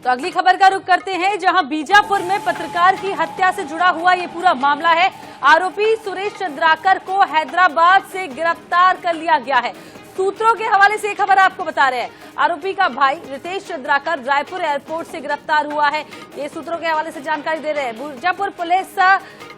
तो अगली खबर का रुख करते हैं, जहां बीजापुर में पत्रकार की हत्या से जुड़ा हुआ ये पूरा मामला है। आरोपी सुरेश चंद्राकर को हैदराबाद से गिरफ्तार कर लिया गया है। सूत्रों के हवाले से ये खबर आपको बता रहे हैं। आरोपी का भाई रितेश चंद्राकर रायपुर एयरपोर्ट से गिरफ्तार हुआ है। ये सूत्रों के हवाले से जानकारी दे रहे हैं। बीजापुर पुलिस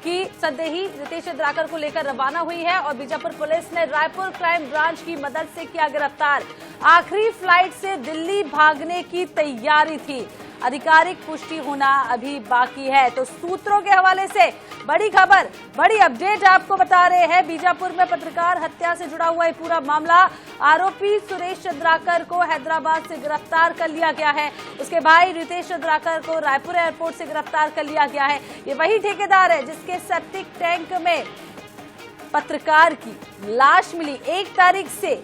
की संदेही रितेश चंद्राकर को लेकर रवाना हुई है और बीजापुर पुलिस ने रायपुर क्राइम ब्रांच की मदद से किया गिरफ्तार। आखिरी फ्लाइट से दिल्ली भागने की तैयारी थी। आधिकारिक पुष्टि होना अभी बाकी है। तो सूत्रों के हवाले से बड़ी खबर, बड़ी अपडेट आपको बता रहे हैं। बीजापुर में पत्रकार हत्या से जुड़ा हुआ ये पूरा मामला, आरोपी सुरेश चंद्राकर को हैदराबाद से गिरफ्तार कर लिया गया है। उसके भाई रितेश चंद्राकर को रायपुर एयरपोर्ट से गिरफ्तार कर लिया गया है। ये वही ठेकेदार है जिसके सेप्टिक टैंक में पत्रकार की लाश मिली। 1 तारीख से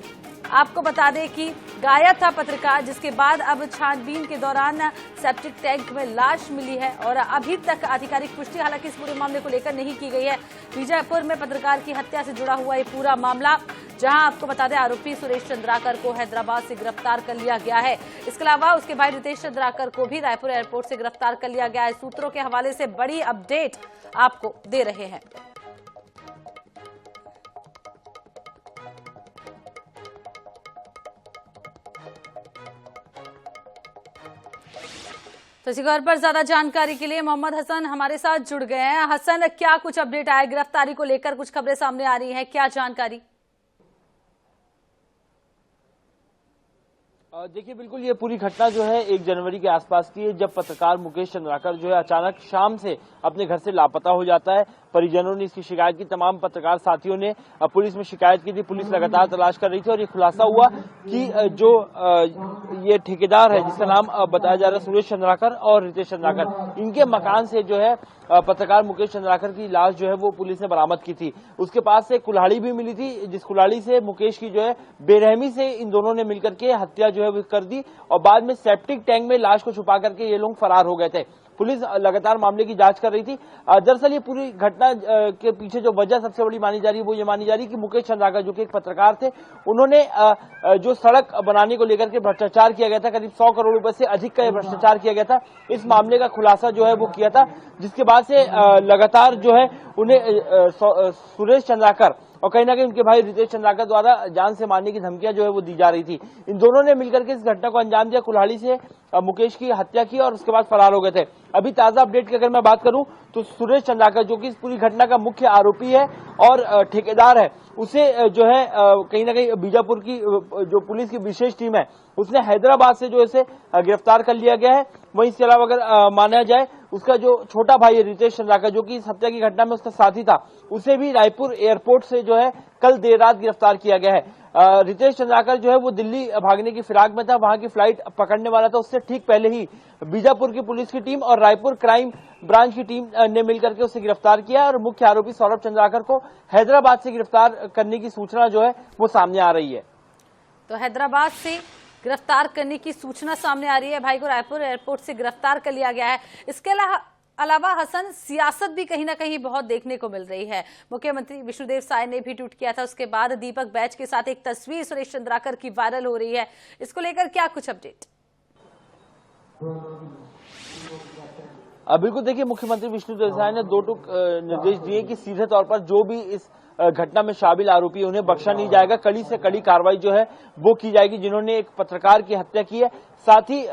आपको बता दें कि गायब था पत्रकार, जिसके बाद अब छानबीन के दौरान सेप्टिक टैंक में लाश मिली है और अभी तक आधिकारिक पुष्टि हालांकि इस पूरे मामले को लेकर नहीं की गई है। बीजापुर में पत्रकार की हत्या से जुड़ा हुआ ये पूरा मामला, जहां आपको बता दें आरोपी सुरेश चंद्राकर को हैदराबाद से गिरफ्तार कर लिया गया है। इसके अलावा उसके भाई रितेश चंद्राकर को भी रायपुर एयरपोर्ट से गिरफ्तार कर लिया गया है। सूत्रों के हवाले से बड़ी अपडेट आपको दे रहे हैं। तो इसी खबर पर ज्यादा जानकारी के लिए मोहम्मद हसन हमारे साथ जुड़ गए हैं। हसन, क्या कुछ अपडेट आया गिरफ्तारी को लेकर? कुछ खबरें सामने आ रही हैं, क्या जानकारी? देखिए, बिल्कुल ये पूरी घटना जो है 1 जनवरी के आसपास की है, जब पत्रकार मुकेश चंद्राकर जो है अचानक शाम से अपने घर से लापता हो जाता है। परिजनों ने इसकी शिकायत की, तमाम पत्रकार साथियों ने पुलिस में शिकायत की थी। पुलिस लगातार तलाश कर रही थी और ये खुलासा हुआ कि जो ये ठेकेदार है जिसका नाम बताया जा रहा है सुरेश चंद्राकर और रितेश चंद्राकर, इनके मकान से जो है पत्रकार मुकेश चंद्राकर की लाश जो है वो पुलिस ने बरामद की थी। उसके पास से कुल्हाड़ी भी मिली थी, जिस कुल्हाड़ी से मुकेश की जो है बेरहमी से इन दोनों ने मिलकर के हत्या जो है वो कर दी और बाद में सेप्टिक टैंक में लाश को छुपा करके ये लोग फरार हो गए थे। पुलिस लगातार मामले की जांच कर रही थी। दरअसल ये पूरी घटना के पीछे जो वजह सबसे बड़ी मानी जा रही है वो ये मानी जा रही है कि मुकेश चंद्राकर जो कि एक पत्रकार थे, उन्होंने जो सड़क बनाने को लेकर के भ्रष्टाचार किया गया था, करीब 100 करोड़ रुपए से अधिक का भ्रष्टाचार किया गया था, इस मामले का खुलासा जो है वो किया था, जिसके बाद से लगातार जो है उन्हें सुरेश चंद्राकर और कहीं ना कहीं उनके भाई रितेश चंद्राकर द्वारा जान से मारने की धमकियां जो है वो दी जा रही थी। इन दोनों ने मिलकर के इस घटना को अंजाम दिया, कुल्हाड़ी से मुकेश की हत्या की और उसके बाद फरार हो गए थे। अभी ताजा अपडेट की अगर मैं बात करूं तो सुरेश चंद्राकर जो कि इस पूरी घटना का मुख्य आरोपी है और ठेकेदार है, उसे जो है कहीं ना कहीं बीजापुर की जो पुलिस की विशेष टीम है उसने हैदराबाद से जो इसे गिरफ्तार कर लिया गया है। वहीं इसके अलावा अगर माना जाए उसका जो छोटा भाई है रितेश चंद्राकर जो कि इस हत्या की घटना में उसका साथी था, उसे भी रायपुर एयरपोर्ट से जो है कल देर रात गिरफ्तार किया गया है। रितेश चंद्राकर जो है वो दिल्ली भागने की फिराक में था, वहां की फ्लाइट पकड़ने वाला था। उससे ठीक पहले ही बीजापुर की पुलिस की टीम और रायपुर क्राइम ब्रांच की टीम ने मिलकर के उसे गिरफ्तार किया और मुख्य आरोपी सौरभ चंद्राकर को हैदराबाद से गिरफ्तार करने की सूचना जो है वो सामने आ रही है। तो हैदराबाद से गिरफ्तार करने की सूचना सामने आ रही है। भाई को रायपुर एयरपोर्ट से गिरफ्तार कर लिया गया है। इसके अलावा हसन, सियासत भी कहीं ना कहीं बहुत देखने को मिल रही है। मुख्यमंत्री विष्णुदेव साय ने भी ट्वीट किया था, उसके बाद दीपक बैच के साथ एक तस्वीर सुरेश चंद्राकर की वायरल हो रही है। इसको लेकर क्या कुछ अपडेट? बिल्कुल, देखिए, मुख्यमंत्री विष्णुदेव साय ने 2 टूक निर्देश दिए कि सीधे तौर पर जो भी इस घटना में शामिल आरोपी है उन्हें बख्शा नहीं जाएगा। कड़ी से कड़ी कार्रवाई जो है वो की जाएगी जिन्होंने एक पत्रकार की हत्या की है। साथ ही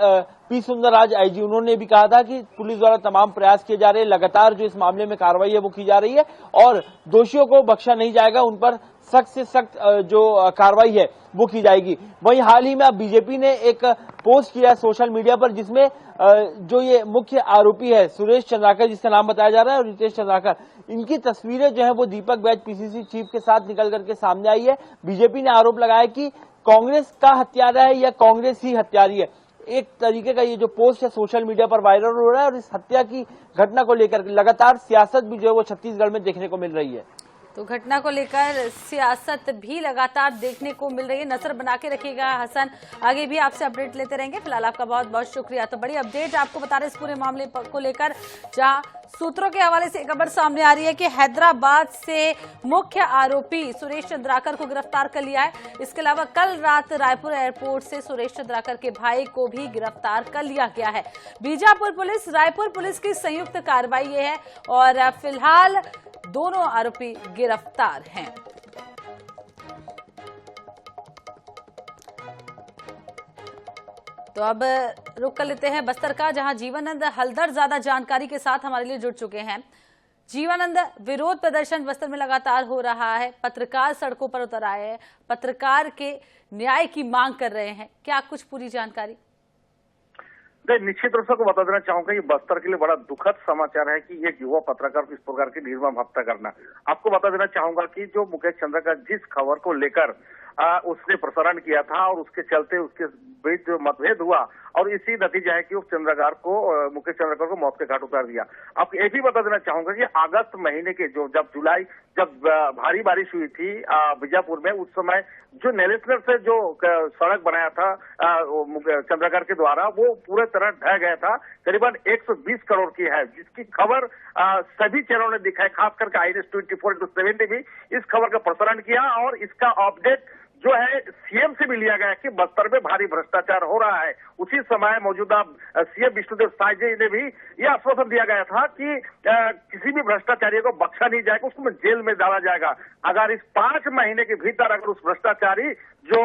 पी सुंदरराज आईजी उन्होंने भी कहा था कि पुलिस द्वारा तमाम प्रयास किए जा रहे हैं, लगातार जो इस मामले में कार्रवाई है वो की जा रही है और दोषियों को बख्शा नहीं जाएगा, उन पर सख्त से सख्त जो कार्रवाई है वो की जाएगी। वहीं हाल ही में अब बीजेपी ने एक पोस्ट किया सोशल मीडिया पर जिसमें जो ये मुख्य आरोपी है सुरेश चंद्राकर जिसका नाम बताया जा रहा है और रितेश चंद्राकर, इनकी तस्वीरें जो है वो दीपक बैच पीसीसी चीफ के साथ निकल करके सामने आई है। बीजेपी ने आरोप लगाया कि कांग्रेस का हत्यारा है या कांग्रेस ही हत्यारी है। एक तरीके का ये जो पोस्ट है सोशल मीडिया पर वायरल हो रहा है और इस हत्या की घटना को लेकर लगातार सियासत भी जो है वो छत्तीसगढ़ में देखने को मिल रही है। तो घटना को लेकर सियासत भी लगातार देखने को मिल रही है। नजर बना के रखिएगा हसन, आगे भी आपसे अपडेट लेते रहेंगे। फिलहाल आपका बहुत बहुत शुक्रिया। तो बड़ी अपडेट आपको बता रहे इस पूरे मामले को लेकर, जहां सूत्रों के हवाले से खबर सामने आ रही है कि हैदराबाद से मुख्य आरोपी सुरेश चंद्राकर को गिरफ्तार कर लिया है। इसके अलावा कल रात रायपुर एयरपोर्ट से सुरेश चंद्राकर के भाई को भी गिरफ्तार कर लिया गया है। बीजापुर पुलिस, रायपुर पुलिस की संयुक्त कार्रवाई ये है और फिलहाल दोनों आरोपी गिरफ्तार हैं। तो अब रुक कर लेते हैं बस्तर का, जहां जीवनानंद हलदर ज्यादा जानकारी के साथ हमारे लिए जुड़ चुके हैं। जीवनानंद, विरोध प्रदर्शन बस्तर में लगातार हो रहा है, पत्रकार सड़कों पर उतर आए हैं, पत्रकार के न्याय की मांग कर रहे हैं, क्या कुछ पूरी जानकारी? निश्चित रूप से को बता देना चाहूंगा, ये बस्तर के लिए बड़ा दुखद समाचार है कि एक युवा पत्रकार को इस प्रकार की निर्मम हत्या करना। आपको बता देना चाहूंगा कि जो मुकेश चंद्राकर जिस खबर को लेकर उसने प्रसारण किया था और उसके चलते उसके बीच जो मतभेद हुआ और इसी नतीजा है कि उस चंद्रकार को मुकेश चंद्रकर को मौत के घाट उतार दिया। आपको ये भी बता देना चाहूंगा कि अगस्त महीने के जब भारी बारिश हुई थी बीजापुर में, उस समय जो नेलेसनर से जो सड़क बनाया था चंद्रकर के द्वारा, वो पूरे तरह ढह गया था। करीबन 120 करोड़ की है, जिसकी खबर सभी चैनलों ने दिखाई, खास करके INS 24/7 ने भी इस खबर का प्रसारण किया और इसका अपडेट जो है सीएम से भी लिया गया कि बस्तर में भारी भ्रष्टाचार हो रहा है। उसी समय मौजूदा सीएम विष्णुदेव साय जी ने भी यह आश्वासन दिया गया था कि किसी भी भ्रष्टाचारी को बख्शा नहीं जाएगा, उसको जेल में डाला जाएगा। अगर इस 5 महीने के भीतर अगर उस भ्रष्टाचारी जो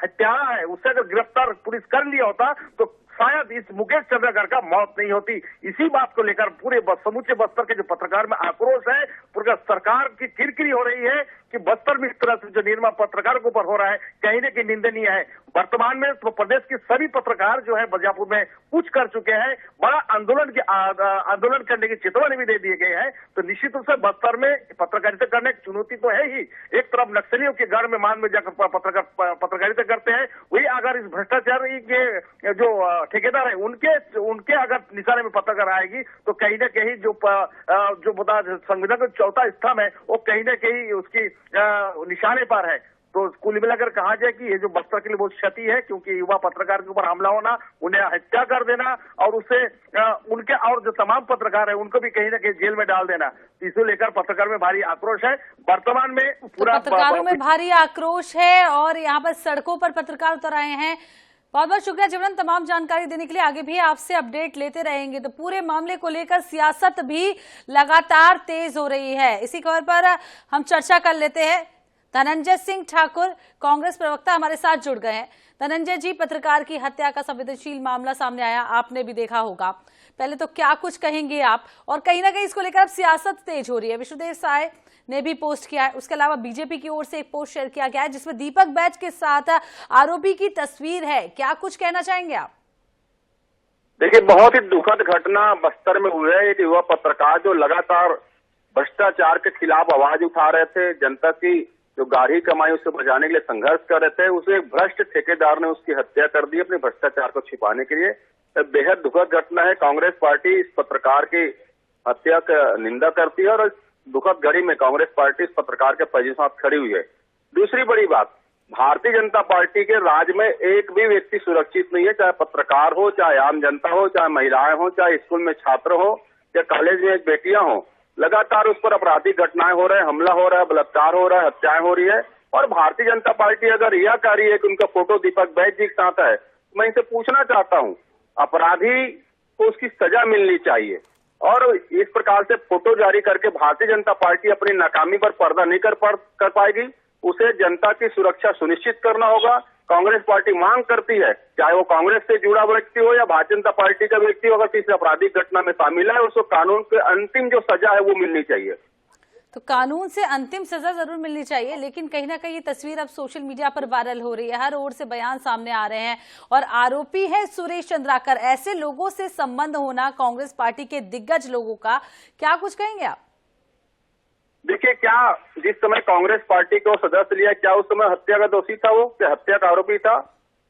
हत्यारा है उसे अगर गिरफ्तार पुलिस कर लिया होता तो शायद इस मुकेश चंद्रकर का मौत नहीं होती। इसी बात को लेकर पूरे समूचे बस्तर के जो पत्रकार में आक्रोश है, पूरा सरकार की किरकिरी हो रही है कि बस्तर में इस तरह से जो निर्मम पत्रकारों के ऊपर हो रहा है कहीं न कहीं निंदनीय है। वर्तमान में तो प्रदेश के सभी पत्रकार जो है बीजापुर में कुछ कर चुके हैं, बड़ा आंदोलन करने की चेतावनी भी दे दिए गए हैं। तो निश्चित रूप से बस्तर में पत्रकारिता करने की चुनौती तो है ही। एक तरफ नक्सलियों के घर में मान में जाकर पत्रकारिता करते हैं, वही अगर इस भ्रष्टाचारी के जो ठेकेदार है उनके अगर निशाने में पत्रकार आएगी तो कहीं न कहीं जो बता संविधान का चौथा स्तंभ है वो कहीं न कहीं उसकी निशाने पर है। तो कुल मिलाकर कहा जाए कि ये जो बस्तर के लिए बहुत क्षति है, क्योंकि युवा पत्रकार के ऊपर हमला होना, उन्हें हत्या कर देना और उसे उनके और जो तमाम पत्रकार है उनको भी कहीं ना कहीं जेल में डाल देना, इसे लेकर पत्रकार में भारी आक्रोश है। वर्तमान में पूरा पत्रकारों में भारी आक्रोश है और यहाँ पर सड़कों पर पत्रकार उतर आए हैं। बहुत बहुत शुक्रिया जीवन, तमाम जानकारी देने के लिए। आगे भी आपसे अपडेट लेते रहेंगे। तो पूरे मामले को लेकर सियासत भी लगातार तेज हो रही है। इसी खबर पर हम चर्चा कर लेते हैं। धनंजय सिंह ठाकुर, कांग्रेस प्रवक्ता, हमारे साथ जुड़ गए हैं। धनंजय जी, पत्रकार की हत्या का संवेदनशील मामला सामने आया, आपने भी देखा होगा। पहले तो क्या कुछ कहेंगे आप, और कहीं ना कहीं इसको लेकर अब सियासत तेज हो रही है। विष्णुदेव साय ने भी पोस्ट किया है, उसके अलावा बीजेपी की ओर से एक पोस्ट शेयर किया गया है जिसमें दीपक बैज के साथ आरोपी की तस्वीर है। क्या कुछ कहना चाहेंगे आप? देखिए, बहुत ही दुखद घटना बस्तर में हुई है। एक युवा पत्रकार जो लगातार भ्रष्टाचार के खिलाफ आवाज उठा रहे थे, जनता की जो गाढ़ी कमाई उसे बचाने के लिए संघर्ष कर रहे थे, उसे एक भ्रष्ट ठेकेदार ने उसकी हत्या कर दी अपने भ्रष्टाचार को छिपाने के लिए। बेहद दुखद घटना है। कांग्रेस पार्टी इस पत्रकार की हत्या का निंदा करती है और इस दुखद घड़ी में कांग्रेस पार्टी इस पत्रकार के परिजनों के साथ खड़ी हुई है। दूसरी बड़ी बात, भारतीय जनता पार्टी के राज में एक भी व्यक्ति सुरक्षित नहीं है, चाहे पत्रकार हो, चाहे आम जनता हो, चाहे महिलाएं हो, चाहे स्कूल में छात्र हो या कॉलेज में बेटियां हो। लगातार उस पर आपराधिक घटनाएं हो रहे हैं, हमला हो रहा है, बलात्कार हो रहा है, हत्याएं हो रही है। और भारतीय जनता पार्टी अगर यह कर रही है कि उनका फोटो दीपक बैज जी के साथ है, मैं इनसे पूछना चाहता हूं, अपराधी को उसकी सजा मिलनी चाहिए। और इस प्रकार से फोटो जारी करके भारतीय जनता पार्टी अपनी नाकामी पर पर्दा नहीं कर पाएगी। उसे जनता की सुरक्षा सुनिश्चित करना होगा। कांग्रेस पार्टी मांग करती है, चाहे वो कांग्रेस से जुड़ा व्यक्ति हो या भारतीय जनता पार्टी का व्यक्ति हो, अगर किसी आपराधिक घटना में शामिल है उसको कानून के अंतिम जो सजा है वो मिलनी चाहिए। तो कानून से अंतिम सजा जरूर मिलनी चाहिए, लेकिन कहीं ना कहीं ये तस्वीर अब सोशल मीडिया पर वायरल हो रही है। हर ओर से बयान सामने आ रहे हैं और आरोपी है सुरेश चंद्राकर। ऐसे लोगों से संबंध होना कांग्रेस पार्टी के दिग्गज लोगों का, क्या कुछ कहेंगे आप? देखिए, क्या जिस समय कांग्रेस पार्टी को सदस्य लिया, क्या उस समय हत्या का दोषी था वो, क्या हत्या का आरोपी था?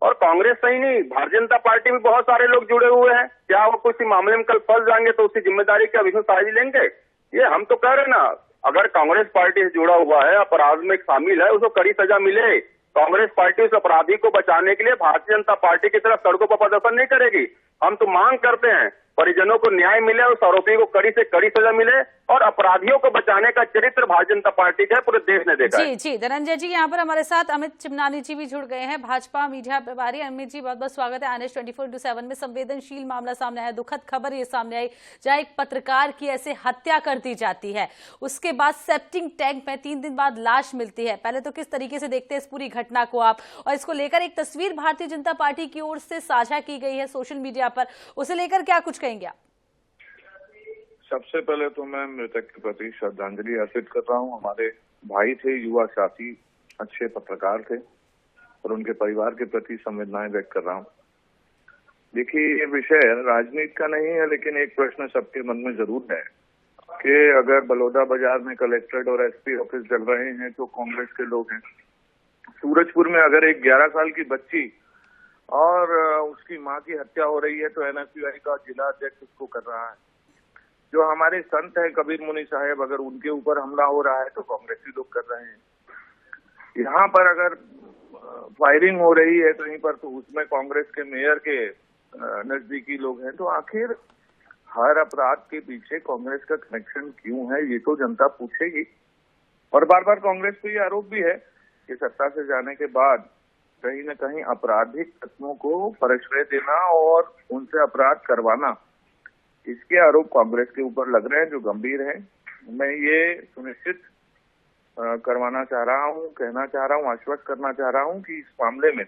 और कांग्रेस सही नहीं, भारतीय जनता पार्टी में बहुत सारे लोग जुड़े हुए हैं। क्या वो किसी मामले में कल फंस जाएंगे तो उसकी जिम्मेदारी क्या विष्णु साय जी लेंगे? ये हम तो कह रहे हैं ना, अगर कांग्रेस पार्टी से जुड़ा हुआ है, अपराध में शामिल है, उसको कड़ी सजा मिले। कांग्रेस पार्टी उस अपराधी को बचाने के लिए भारतीय जनता पार्टी की तरफ सड़कों पर प्रदर्शन नहीं करेगी। हम तो मांग करते हैं परिजनों को न्याय मिले, उस आरोपी को कड़ी से कड़ी सजा मिले और अपराधियों को बचाने का चरित्र भारतीय जनता पार्टी का पूरे देश ने देखा है। जी धनंजय जी, यहाँ पर हमारे साथ अमित चिमनानी जी भी जुड़ गए हैं, भाजपा मीडिया प्रभारी। अमित जी, बहुत बहुत स्वागत है। आनएस 24/7 में संवेदनशील मामला सामने आया, दुखद खबर ये सामने आई जहाँ एक पत्रकार की ऐसे हत्या कर दी जाती है, उसके बाद सेप्टिंग टैंक में 3 दिन बाद लाश मिलती है। पहले तो किस तरीके से देखते हैं इस पूरी घटना को आप, और इसको लेकर एक तस्वीर भारतीय जनता पार्टी की ओर से साझा की गई है सोशल मीडिया पर, उसे लेकर क्या कुछ कहेंगे आप? सबसे पहले तो मैं मृतक के प्रति श्रद्धांजलि अर्पित कर रहा हूं। हमारे भाई थे, युवा साथी, अच्छे पत्रकार थे और उनके परिवार के प्रति संवेदनाएं व्यक्त कर रहा हूं। देखिए, ये विषय राजनीति का नहीं है, लेकिन एक प्रश्न सबके मन में जरूर है कि अगर बलौदा बाजार में कलेक्ट्रेट और एसपी ऑफिस जल रहे हैं तो कांग्रेस के लोग हैं। सूरजपुर में अगर एक 11 साल की बच्ची और उसकी मां की हत्या हो रही है तो एनएसयूआई का जिला अध्यक्ष उसको कर रहा है। जो हमारे संत है कबीर मुनि साहब, अगर उनके ऊपर हमला हो रहा है तो कांग्रेसी लोग कर रहे हैं। यहाँ पर अगर फायरिंग हो रही है तो यहीं पर, तो उसमें कांग्रेस के मेयर के नजदीकी लोग हैं। तो आखिर हर अपराध के पीछे कांग्रेस का कनेक्शन क्यों है, ये तो जनता पूछेगी। और बार बार कांग्रेस पे ये आरोप भी है कि सत्ता से जाने के बाद कहीं न कहीं आपराधिक तत्वों को प्रश्रय देना और उनसे अपराध करवाना, इसके आरोप कांग्रेस के ऊपर लग रहे हैं जो गंभीर हैं। मैं ये सुनिश्चित करवाना चाह रहा हूं, कहना चाह रहा हूं, आश्वस्त करना चाह रहा हूं कि इस मामले में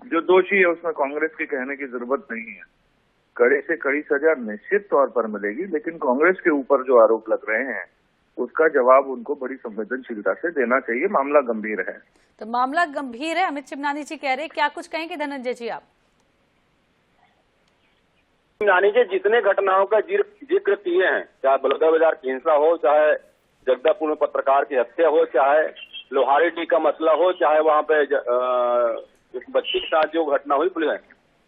जो दोषी है उसमें कांग्रेस के कहने की जरूरत नहीं है। कड़ी से कड़ी सजा निश्चित तौर पर मिलेगी, लेकिन कांग्रेस के ऊपर जो आरोप लग रहे हैं उसका जवाब उनको बड़ी संवेदनशीलता से देना चाहिए। मामला गंभीर है। तो मामला गंभीर है, अमित चिमनानी जी कह रहे, क्या कुछ कहेंगे धनंजय जी आप? चिमनानी जी जितने घटनाओं का जिक्र किए हैं, चाहे बलौदा बाजार की हिंसा हो, चाहे जगदलपुर में पत्रकार की हत्या हो, चाहे लोहारी डी का मसला हो, चाहे वहां पे इस बच्ची के साथ जो घटना हुई पुलिस,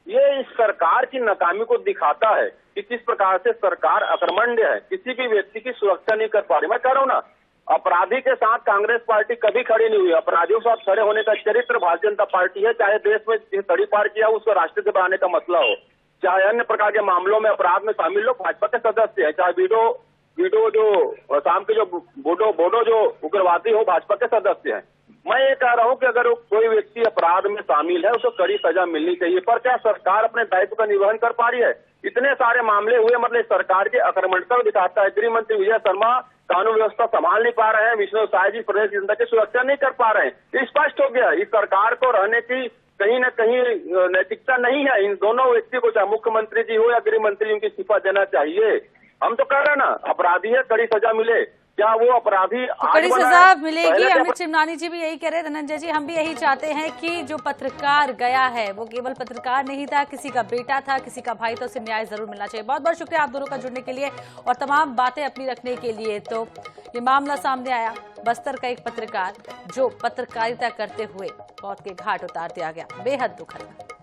ये इस सरकार की नाकामी को दिखाता है कि किस प्रकार से सरकार अकर्मण्य है, किसी भी व्यक्ति की सुरक्षा नहीं कर पा रही। मैं कह रहा हूँ ना, अपराधी के साथ कांग्रेस पार्टी कभी खड़ी नहीं हुई। अपराधियों के साथ खड़े होने का चरित्र भारतीय जनता पार्टी है, चाहे देश में तड़ी पार किया उसको राष्ट्र से बढ़ाने का मसला हो, चाहे अन्य प्रकार के मामलों में अपराध में शामिल लोग भाजपा के सदस्य हैं, चाहे वीडो जो शाम के जो बोडो जो उग्रवादी हो भाजपा के सदस्य हैं। मैं ये कह रहा हूं कि अगर कोई व्यक्ति अपराध में शामिल है उसको कड़ी सजा मिलनी चाहिए, पर क्या सरकार अपने दायित्व का निर्वहन कर पा रही है? इतने सारे मामले हुए, मतलब सरकार की अकर्मण्यता को दिखाता है। गृह मंत्री विजय शर्मा कानून व्यवस्था संभाल नहीं पा रहे हैं, विष्णु साय जी प्रदेश जनता की सुरक्षा नहीं कर पा रहे हैं। ये स्पष्ट हो गया, इस सरकार को रहने की कहीं न कहीं नैतिकता नहीं है। इन दोनों व्यक्ति को, चाहे मुख्यमंत्री जी हो या गृह मंत्री, उनकी इस्तीफा देना चाहिए। हम तो कह रहे हैं ना, अपराधी है, कड़ी सजा मिले। क्या वो अपराधी तो कड़ी सजा मिलेगी? अमित चिमनानी जी भी यही कह रहे हैं, धनंजय जी हम भी यही चाहते हैं कि जो पत्रकार गया है वो केवल पत्रकार नहीं था, किसी का बेटा था, किसी का भाई था, उसे न्याय जरूर मिलना चाहिए। बहुत बहुत शुक्रिया आप दोनों का जुड़ने के लिए और तमाम बातें अपनी रखने के लिए। तो ये मामला सामने आया, बस्तर का एक पत्रकार जो पत्रकारिता करते हुए मौत के घाट उतार दिया गया, बेहद दुखद।